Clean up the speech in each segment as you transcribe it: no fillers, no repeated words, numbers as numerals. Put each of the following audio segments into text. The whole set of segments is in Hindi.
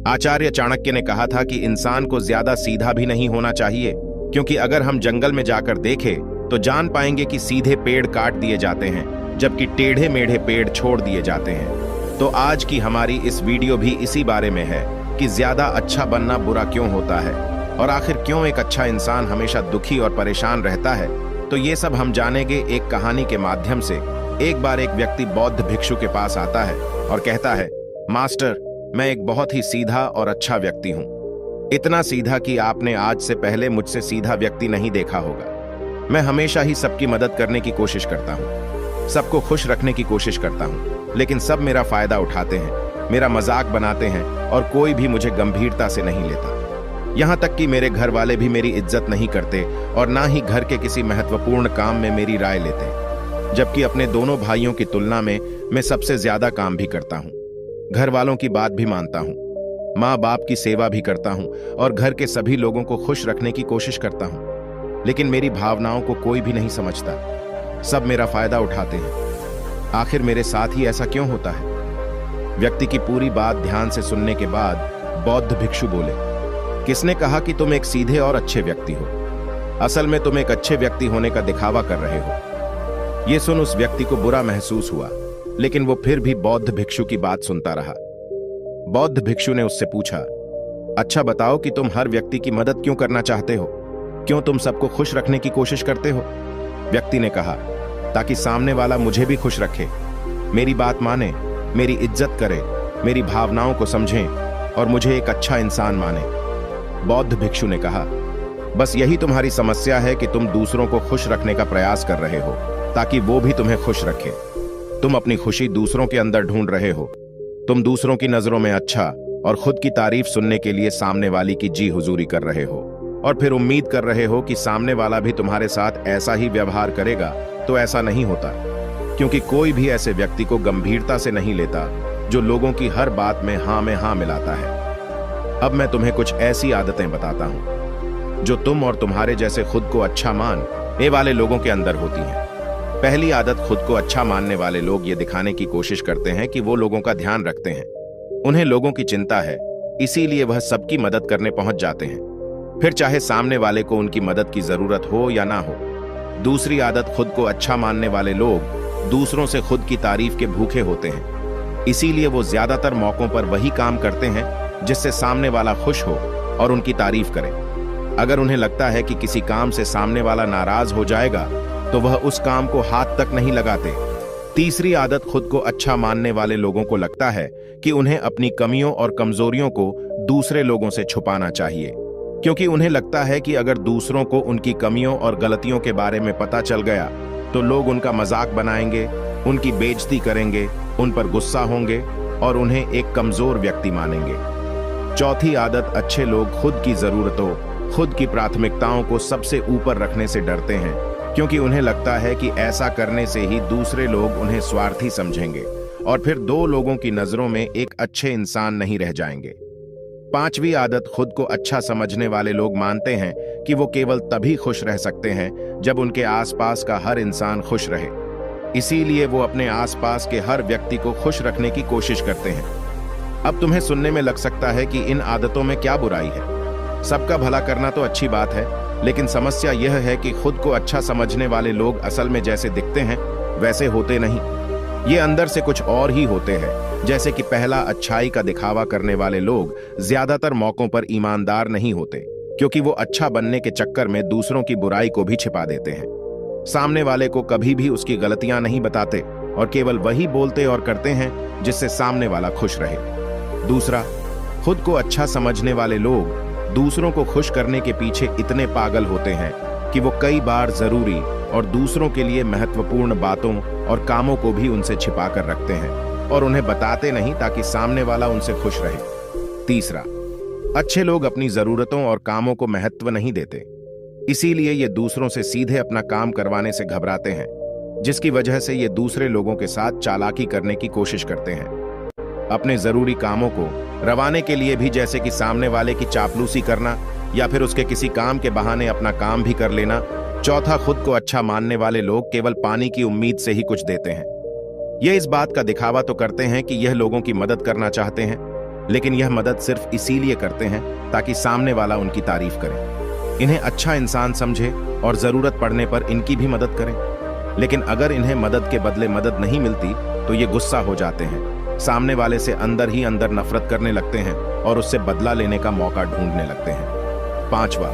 आचार्य चाणक्य ने कहा था कि इंसान को ज्यादा सीधा भी नहीं होना चाहिए, क्योंकि अगर हम जंगल में जाकर देखें तो जान पाएंगे कि सीधे पेड़ काट दिए जाते हैं जबकि टेढ़े मेढ़े पेड़ छोड़ दिए जाते हैं। तो आज की हमारी इस वीडियो भी इसी बारे में है कि ज्यादा अच्छा बनना बुरा क्यों होता है और आखिर क्यों एक अच्छा इंसान हमेशा दुखी और परेशान रहता है। तो ये सब हम जानेंगे एक कहानी के माध्यम से। एक बार एक व्यक्ति बौद्ध भिक्षु के पास आता है और कहता है, मास्टर, मैं एक बहुत ही सीधा और अच्छा व्यक्ति हूँ। इतना सीधा कि आपने आज से पहले मुझसे सीधा व्यक्ति नहीं देखा होगा। मैं हमेशा ही सबकी मदद करने की कोशिश करता हूँ, सबको खुश रखने की कोशिश करता हूँ, लेकिन सब मेरा फायदा उठाते हैं, मेरा मजाक बनाते हैं और कोई भी मुझे गंभीरता से नहीं लेता। यहाँ तक कि मेरे घर वाले भी मेरी इज्जत नहीं करते और ना ही घर के किसी महत्वपूर्ण काम में मेरी राय लेते, जबकि अपने दोनों भाइयों की तुलना में मैं सबसे ज्यादा काम भी करता हूँ। घर वालों की बात भी मानता हूँ, माँ बाप की सेवा भी करता हूँ और घर के सभी लोगों को खुश रखने की कोशिश करता हूँ, लेकिन मेरी भावनाओं को कोई भी नहीं समझता। सब मेरा फायदा उठाते हैं। आखिर मेरे साथ ही ऐसा क्यों होता है? व्यक्ति की पूरी बात ध्यान से सुनने के बाद बौद्ध भिक्षु बोले, किसने कहा कि तुम एक सीधे और अच्छे व्यक्ति हो? असल में तुम एक अच्छे व्यक्ति होने का दिखावा कर रहे हो। यह सुन उस व्यक्ति को बुरा महसूस हुआ, लेकिन वो फिर भी बौद्ध भिक्षु की बात सुनता रहा। बौद्ध भिक्षु ने उससे पूछा, अच्छा बताओ कि तुम हर व्यक्ति की मदद क्यों करना चाहते हो? क्यों तुम सबको खुश रखने की कोशिश करते हो? व्यक्ति ने कहा, ताकि सामने वाला मुझे भी खुश रखे, मेरी बात माने, मेरी इज्जत करे, मेरी भावनाओं को समझें और मुझे एक अच्छा इंसान माने। बौद्ध भिक्षु ने कहा, बस यही तुम्हारी समस्या है कि तुम दूसरों को खुश रखने का प्रयास कर रहे हो ताकि वो भी तुम्हें खुश रखे। तुम अपनी खुशी दूसरों के अंदर ढूंढ रहे हो। तुम दूसरों की नजरों में अच्छा और खुद की तारीफ सुनने के लिए सामने वाली की जी हुजूरी कर रहे हो और फिर उम्मीद कर रहे हो कि सामने वाला भी तुम्हारे साथ ऐसा ही व्यवहार करेगा। तो ऐसा नहीं होता, क्योंकि कोई भी ऐसे व्यक्ति को गंभीरता से नहीं लेता जो लोगों की हर बात में हाँ मिलाता है। अब मैं तुम्हें कुछ ऐसी आदतें बताता हूं जो तुम और तुम्हारे जैसे खुद को अच्छा मानने वाले लोगों के अंदर होती हैं। पहली आदत, खुद को अच्छा मानने वाले लोग ये दिखाने की कोशिश करते हैं कि वो लोगों का ध्यान रखते हैं। उन्हें लोगों की चिंता है, इसीलिए वह सबकी मदद करने पहुंच जाते हैं, फिर चाहे सामने वाले को उनकी मदद की जरूरत हो या ना हो। दूसरी आदत, खुद को अच्छा मानने वाले लोग दूसरों से खुद की तारीफ के भूखे होते हैं, इसीलिए वो ज्यादातर मौकों पर वही काम करते हैं जिससे सामने वाला खुश हो और उनकी तारीफ करे। अगर उन्हें लगता है कि किसी काम से सामने वाला नाराज हो जाएगा तो वह उस काम को हाथ तक नहीं लगाते। तीसरी आदत, खुद को अच्छा मानने वाले लोगों को लगता है कि उन्हें अपनी कमियों और कमजोरियों को दूसरे लोगों से छुपाना चाहिए, क्योंकि उन्हें लगता है कि अगर दूसरों को उनकी कमियों और गलतियों के बारे में पता चल गया तो लोग उनका मजाक बनाएंगे, उनकी बेइज्जती करेंगे, उन पर गुस्सा होंगे और उन्हें एक कमजोर व्यक्ति मानेंगे। चौथी आदत, अच्छे लोग खुद की जरूरतों, खुद की प्राथमिकताओं को सबसे ऊपर रखने से डरते हैं, क्योंकि उन्हें लगता है कि ऐसा करने से ही दूसरे लोग उन्हें स्वार्थी समझेंगे और फिर दो लोगों की नजरों में एक अच्छे इंसान नहीं रह जाएंगे। पांचवी आदत, खुद को अच्छा समझने वाले लोग मानते हैं कि वो केवल तभी खुश रह सकते हैं जब उनके आसपास का हर इंसान खुश रहे, इसीलिए वो अपने आसपास के हर व्यक्ति को खुश रखने की कोशिश करते हैं। अब तुम्हें सुनने में लग सकता है कि इन आदतों में क्या बुराई है? सबका भला करना तो अच्छी बात है, लेकिन समस्या यह है कि खुद को अच्छा समझने वाले लोग असल में जैसे दिखते हैं वैसे होते नहीं। ये अंदर से कुछ और ही होते हैं। जैसे कि पहला, अच्छाई का दिखावा करने वाले लोग ज्यादातर मौकों पर ईमानदार नहीं होते, क्योंकि वो अच्छा बनने के चक्कर में दूसरों की बुराई को भी छिपा देते हैं। सामने वाले को कभी भी उसकी गलतियां नहीं बताते और केवल वही बोलते और करते हैं जिससे सामने वाला खुश रहे। दूसरा, खुद को अच्छा समझने वाले लोग दूसरों को खुश करने के पीछे इतने पागल होते हैं कि वो कई बार जरूरी और दूसरों के लिए महत्वपूर्ण बातों और कामों को भी उनसे छिपा कर रखते हैं और उन्हें बताते नहीं ताकि सामने वाला उनसे खुश रहे। तीसरा, अच्छे लोग अपनी जरूरतों और कामों को महत्व नहीं देते, इसीलिए ये दूसरों से सीधे अपना काम करवाने से घबराते हैं, जिसकी वजह से ये दूसरे लोगों के साथ चालाकी करने की कोशिश करते हैं। अपने जरूरी कामों को रवाने के लिए भी, जैसे कि सामने वाले की चापलूसी करना या फिर उसके किसी काम के बहाने अपना काम भी कर लेना। चौथा, खुद को अच्छा मानने वाले लोग केवल पानी की उम्मीद से ही कुछ देते हैं। ये इस बात का दिखावा तो करते हैं कि यह लोगों की मदद करना चाहते हैं, लेकिन यह मदद सिर्फ इसीलिए करते हैं ताकि सामने वाला उनकी तारीफ करे, इन्हें अच्छा इंसान समझे और जरूरत पड़ने पर इनकी भी मदद करें। लेकिन अगर इन्हें मदद के बदले मदद नहीं मिलती तो ये गुस्सा हो जाते हैं, सामने वाले से अंदर ही अंदर नफरत करने लगते हैं और उससे बदला लेने का मौका ढूंढने लगते हैं। 5वां,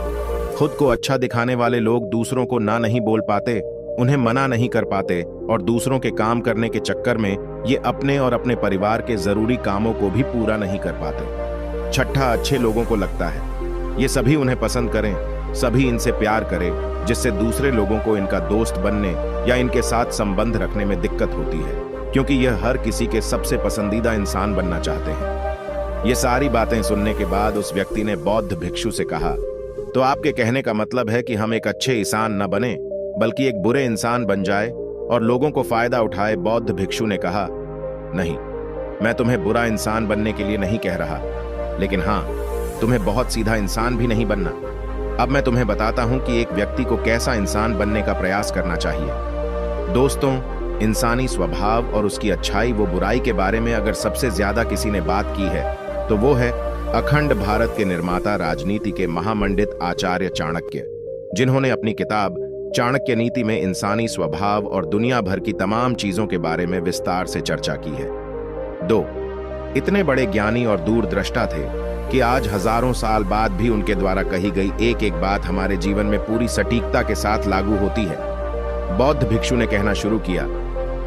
खुद को अच्छा दिखाने वाले लोग दूसरों को ना नहीं बोल पाते, उन्हें मना नहीं कर पाते और दूसरों के काम करने के चक्कर में ये अपने और अपने परिवार के जरूरी कामों को भी पूरा नहीं कर पाते। 6, अच्छे लोगों को लगता है ये सभी उन्हें पसंद करें, सभी इनसे प्यार करें, जिससे दूसरे लोगों को इनका दोस्त बनने या इनके साथ संबंध रखने में दिक्कत होती है, क्योंकि यह हर किसी के सबसे पसंदीदा इंसान बनना चाहते हैं। ये सारी बातें सुनने के बाद उस व्यक्ति ने बौद्ध भिक्षु से कहा, तो आपके कहने का मतलब है कि हम एक अच्छे इंसान न बने बल्कि एक बुरे इंसान बन जाए और लोगों को फायदा उठाए। बौद्ध भिक्षु ने कहा, नहीं, मैं तुम्हें बुरा इंसान बनने के लिए नहीं कह रहा, लेकिन हाँ, तुम्हें बहुत सीधा इंसान भी नहीं बनना। अब मैं तुम्हें बताता हूं कि एक व्यक्ति को कैसा इंसान बनने का प्रयास करना चाहिए। दोस्तों, इंसानी स्वभाव और उसकी अच्छाई व बुराई के बारे में अगर सबसे ज्यादा किसी ने बात की है तो वो है अखंड भारत के निर्माता, राजनीति के महामंडित आचार्य चाणक्य, जिन्होंने अपनी किताब चाणक्य नीति में इंसानी स्वभाव और दुनिया भर की तमाम चीजों के बारे में विस्तार से चर्चा की है। 2, इतने बड़े ज्ञानी और दूरदृष्टा थे कि आज हजारों साल बाद भी उनके द्वारा कही गई एक एक बात हमारे जीवन में पूरी सटीकता के साथ लागू होती है। बौद्ध भिक्षु ने कहना शुरू किया,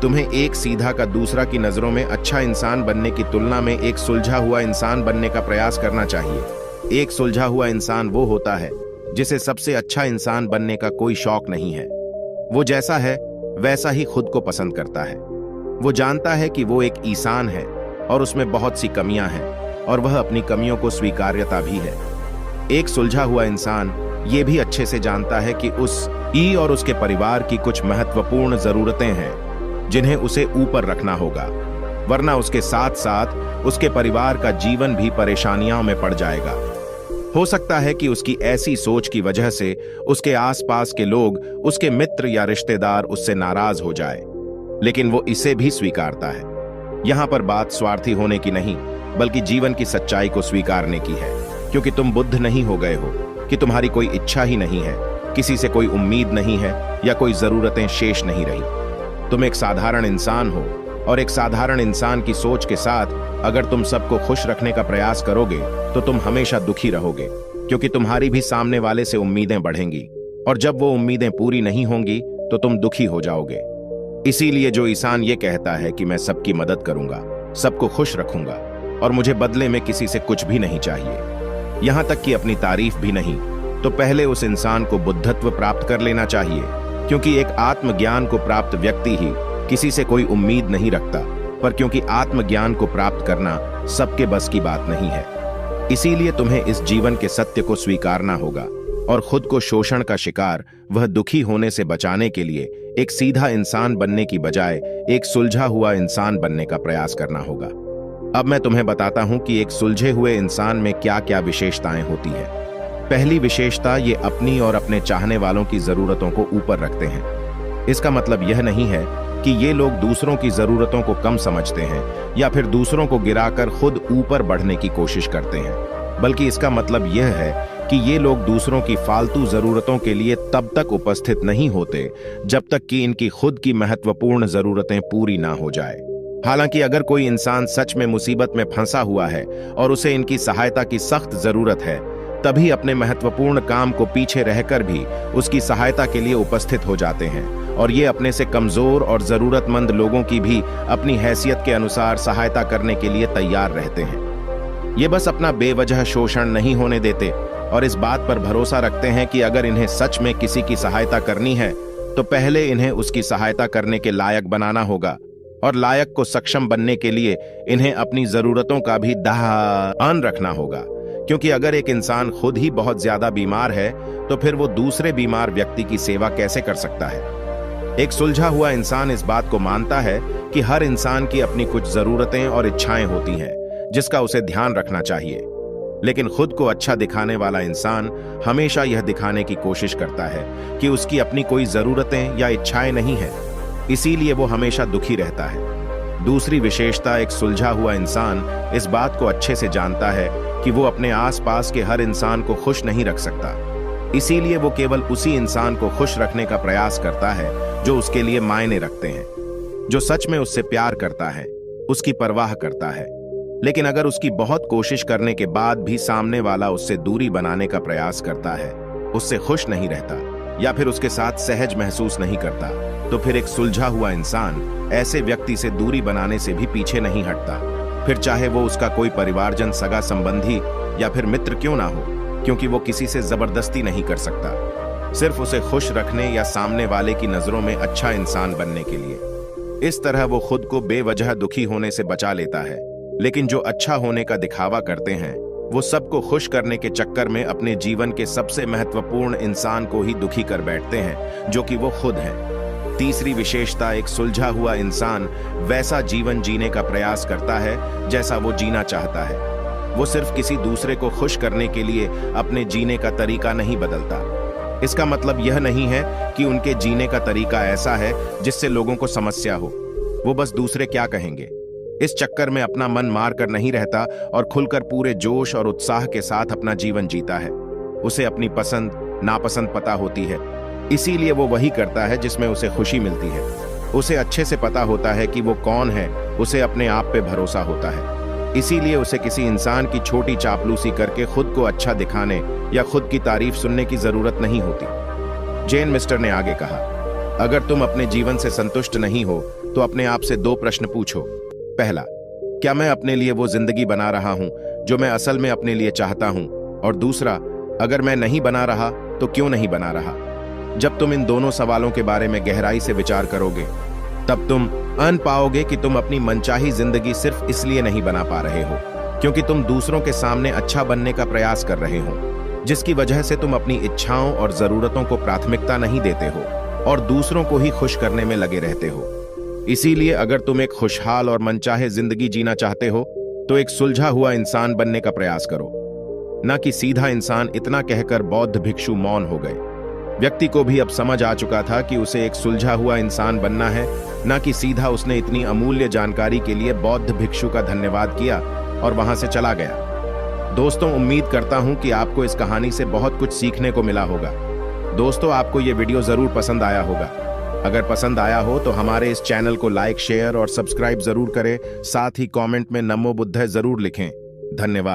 तुम्हें एक सीधा का दूसरा की नजरों में अच्छा इंसान बनने की तुलना में एक सुलझा हुआ इंसान बनने का प्रयास करना चाहिए। एक सुलझा हुआ इंसान वो होता है जिसे सबसे अच्छा इंसान बनने का कोई शौक नहीं है। वो जैसा है वैसा ही खुद को पसंद करता है। वो जानता है कि वो एक इंसान है और उसमें बहुत सी कमियां हैं और वह अपनी कमियों को स्वीकार्यता भी है। एक सुलझा हुआ इंसान ये भी अच्छे से जानता है कि उस और उसके परिवार की कुछ महत्वपूर्ण जरूरतें हैं जिन्हें उसे ऊपर रखना होगा, वरना उसके साथ साथ उसके परिवार का जीवन भी परेशानियों में पड़ जाएगा। हो सकता है कि उसकी ऐसी सोच की वजह से उसके आसपास के लोग, उसके मित्र या रिश्तेदार उससे नाराज हो जाए, लेकिन वो इसे भी स्वीकारता है। यहां पर बात स्वार्थी होने की नहीं बल्कि जीवन की सच्चाई को स्वीकारने की है, क्योंकि तुम बुद्ध नहीं हो गए हो कि तुम्हारी कोई इच्छा ही नहीं है, किसी से कोई उम्मीद नहीं है या कोई जरूरतें शेष नहीं रही। तुम एक साधारण इंसान हो और एक साधारण इंसान की सोच के साथ अगर तुम सबको खुश रखने का प्रयास करोगे तो तुम हमेशा दुखी रहोगे, क्योंकि तुम्हारी भी सामने वाले से उम्मीदें बढ़ेंगी और जब वो उम्मीदें पूरी नहीं होंगी तो तुम दुखी हो जाओगे। इसीलिए जो इंसान ये कहता है कि मैं सबकी मदद करूंगा, सबको खुश रखूंगा और मुझे बदले में किसी से कुछ भी नहीं चाहिए, यहां तक कि अपनी तारीफ भी नहीं, तो पहले उस इंसान को बुद्धत्व प्राप्त कर लेना चाहिए, क्योंकि एक आत्मज्ञान को प्राप्त व्यक्ति ही किसी से कोई उम्मीद नहीं रखता, पर क्योंकि आत्मज्ञान को प्राप्त करना सबके बस की बात नहीं है। इसीलिए तुम्हें इस जीवन के सत्य को स्वीकारना होगा और खुद को शोषण का शिकार, वह दुखी होने से बचाने के लिए एक सीधा इंसान बनने की बजाय एक सुलझा हुआ इंसान बनने का प्रयास करना होगा। अब मैं तुम्हें बताता हूं कि एक सुलझे हुए इंसान में क्या क्या विशेषताएं होती हैं। पहली विशेषता, ये अपनी और अपने चाहने वालों की जरूरतों को ऊपर रखते हैं। इसका मतलब यह नहीं है कि ये लोग दूसरों की जरूरतों को कम समझते हैं या फिर दूसरों को गिराकर खुद ऊपर बढ़ने की कोशिश करते हैं, बल्कि इसका मतलब यह है कि ये लोग दूसरों की फालतू जरूरतों के लिए तब तक उपस्थित नहीं होते जब तक कि इनकी खुद की महत्वपूर्ण जरूरतें पूरी ना हो जाए। हालांकि अगर कोई इंसान सच में मुसीबत में फंसा हुआ है और उसे इनकी सहायता की सख्त जरूरत है, तभी अपने महत्वपूर्ण काम को पीछे रहकर भी उसकी सहायता के लिए उपस्थित हो जाते हैं और ये अपने से कमजोर और जरूरतमंद लोगों की भी अपनी हैसियत के अनुसार सहायता करने के लिए तैयार रहते हैं। ये बस अपना बेवजह शोषण नहीं होने देते और इस बात पर भरोसा रखते हैं कि अगर इन्हें सच में किसी की सहायता करनी है तो पहले इन्हें उसकी सहायता करने के लायक बनाना होगा, और लायक को सक्षम बनने के लिए इन्हें अपनी जरूरतों का भी ध्यान रखना होगा, क्योंकि अगर एक इंसान खुद ही बहुत ज्यादा बीमार है तो फिर वो दूसरे बीमार व्यक्ति की सेवा कैसे कर सकता है। एक सुलझा हुआ इंसान इस बात को मानता है कि हर इंसान की अपनी कुछ जरूरतें और इच्छाएं होती हैं जिसका उसे ध्यान रखना चाहिए, लेकिन खुद को अच्छा दिखाने वाला इंसान हमेशा यह दिखाने की कोशिश करता है कि उसकी अपनी कोई जरूरतें या इच्छाएं नहीं है, इसीलिए वो हमेशा दुखी रहता है। दूसरी विशेषता, एक सुलझा हुआ इंसान इस बात को अच्छे से जानता है कि वो अपने आसपास के हर इंसान को खुश नहीं रख सकता। इसीलिए वो केवल उसी इंसान को खुश रखने का प्रयास करता है जो उसके लिए मायने रखते हैं, जो सच में उससे प्यार करता है, उसकी परवाह करता है। लेकिन अगर उसकी बहुत कोशिश करने के बाद भी सामने वाला उससे दूरी बनाने का प्रयास करता है, उससे खुश नहीं रहता या फिर उसके साथ सहज महसूस नहीं करता, तो फिर एक सुलझा हुआ इंसान ऐसे व्यक्ति से दूरी बनाने से भी पीछे नहीं हटता, फिर चाहे वो उसका कोई परिवारजन, सगा संबंधी या फिर मित्र क्यों ना हो, क्योंकि वो किसी से जबरदस्ती नहीं कर सकता, सिर्फ उसे खुश रखने या सामने वाले की नजरों में अच्छा इंसान बनने के लिए। इस तरह वो खुद को बेवजह दुखी होने से बचा लेता है। लेकिन जो अच्छा होने का दिखावा करते हैं, वो सबको खुश करने के चक्कर में अपने जीवन के सबसे महत्वपूर्ण इंसान को ही दुखी कर बैठते हैं, जो कि वो खुद हैं। तीसरी विशेषता, एक सुलझा हुआ इंसान वैसा जीवन जीने का प्रयास करता है जैसा वो जीना चाहता है। वो सिर्फ किसी दूसरे को खुश करने के लिए अपने जीने का तरीका नहीं बदलता। इसका मतलब यह नहीं है कि उनके जीने का तरीका ऐसा है जिससे लोगों को समस्या हो। वो बस दूसरे क्या कहेंगे इस चक्कर में अपना मन मार कर नहीं रहता और खुलकर पूरे जोश और उत्साह के साथ अपना जीवन जीता है। उसे अपनी पसंद नापसंद पता होती है, इसीलिए वो वही करता है जिसमें उसे खुशी मिलती है। उसे अच्छे से पता होता है कि वो कौन है, उसे अपने आप पे भरोसा होता है। इसीलिए उसे किसी इंसान की छोटी चापलूसी करके खुद को अच्छा दिखाने या खुद की तारीफ सुनने की जरूरत नहीं होती। जेन मिस्टर ने आगे कहा, अगर तुम अपने जीवन से संतुष्ट नहीं हो तो अपने आप से 2 प्रश्न पूछो। पहला, क्या मैं अपने लिए वो जिंदगी बना रहा हूं जो मैं असल में अपने लिए चाहता हूं? और दूसरा, अगर मैं नहीं बना रहा तो क्यों नहीं बना रहा? जब तुम इन दोनों सवालों के बारे में गहराई से विचार करोगे, तब तुम अन पाओगे कि तुम अपनी मनचाही जिंदगी सिर्फ इसलिए नहीं बना पा रहे हो क्योंकि तुम दूसरों के सामने अच्छा बनने का प्रयास कर रहे हो, जिसकी वजह से तुम अपनी इच्छाओं और जरूरतों को प्राथमिकता नहीं देते हो और दूसरों को ही खुश करने में लगे रहते हो। इसीलिए अगर तुम एक खुशहाल और मनचाहे जिंदगी जीना चाहते हो तो एक सुलझा हुआ इंसान बनने का प्रयास करो, ना कि सीधा इंसान। इतना कहकर बौद्ध भिक्षु मौन हो गए। व्यक्ति को भी अब समझ आ चुका था कि उसे एक सुलझा हुआ इंसान बनना है, ना कि सीधा। उसने इतनी अमूल्य जानकारी के लिए बौद्ध भिक्षु का धन्यवाद किया और वहां से चला गया। दोस्तों, उम्मीद करता हूं कि आपको इस कहानी से बहुत कुछ सीखने को मिला होगा। दोस्तों, आपको ये वीडियो जरूर पसंद आया होगा। अगर पसंद आया हो तो हमारे इस चैनल को लाइक, शेयर और सब्सक्राइब जरूर करें। साथ ही कमेंट में नमो बुद्धाय जरूर लिखें। धन्यवाद।